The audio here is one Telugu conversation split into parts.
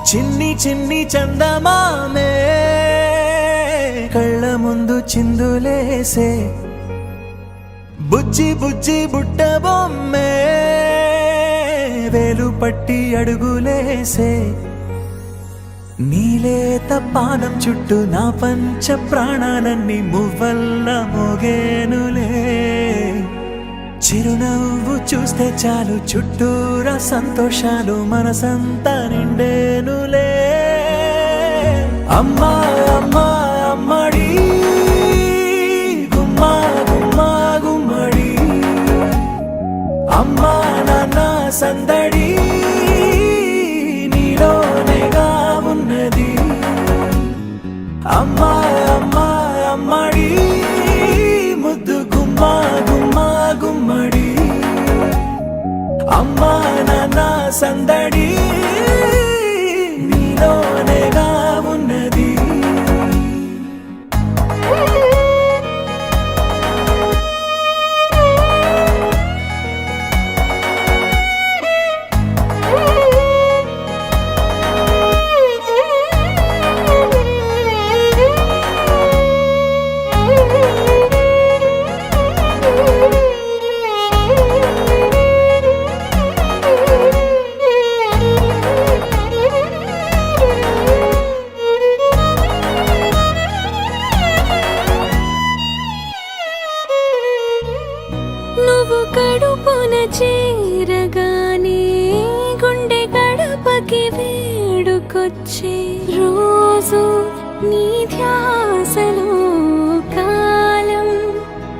చిన్ని చిన్ని చందమామే కళ్ళ ముందు చిందులేసే, బుజ్జి బుజ్జి బుట్ట బొమ్మే వేలు పట్టి అడుగులేసే, నీలేత పానం చుట్టూ నా పంచ ప్రాణాలన్నీ మువ్వల్ల మోగేనులే, చిరునవ్వు చూస్తే చాలు చుట్టూరా సంతోషాలు మనసంతా నిండేనులే. అమ్మా అమ్మా అమ్మడి గుమ్మా గుమ్మా గుమ్మడి, అమ్మా నాన్న సందడి నీలోనేగా ఉన్నది. అమ్మా అమ్మా అమ్మడి ముద్దు గుమ్మా గుమ్మా గుమ్మడి, అమ్మా నాన్న సందడి నీలోనేగా ఉన్నది. నువ్వు కడుపున చేరగానే గుండె గడపకి వేడుకొచ్చే, రోజు నీ ధ్యాసలో కాలం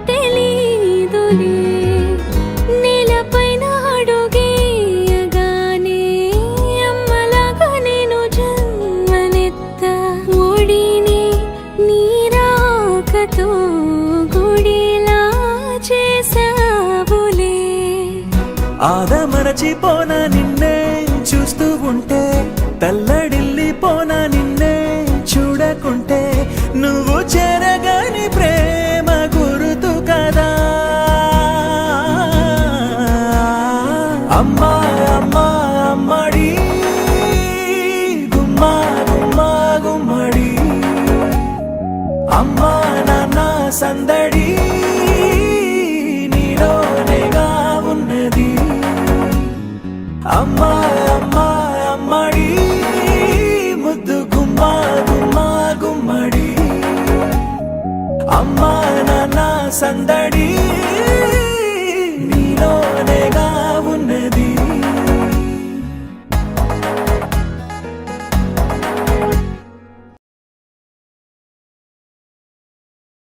తెలీదులే, నేలపైన అడుగేయగానే అమ్మలాగా నేను జన్మనెత్త, ఒడిని నీ రాకతో గుడిలా చేసావులే. ఆదమరచిపోనా నిన్నే చూస్తూ ఉంటే, తల్లడిల్లిపోనా నిన్నే చూడకుంటే, నువ్వు చెరగని ప్రేమ గురుతు కదా. అమ్మా అమ్మా అమ్మడి గుమ్మా గుమ్మా గుమ్మడి, అమ్మా నాన్న సందడి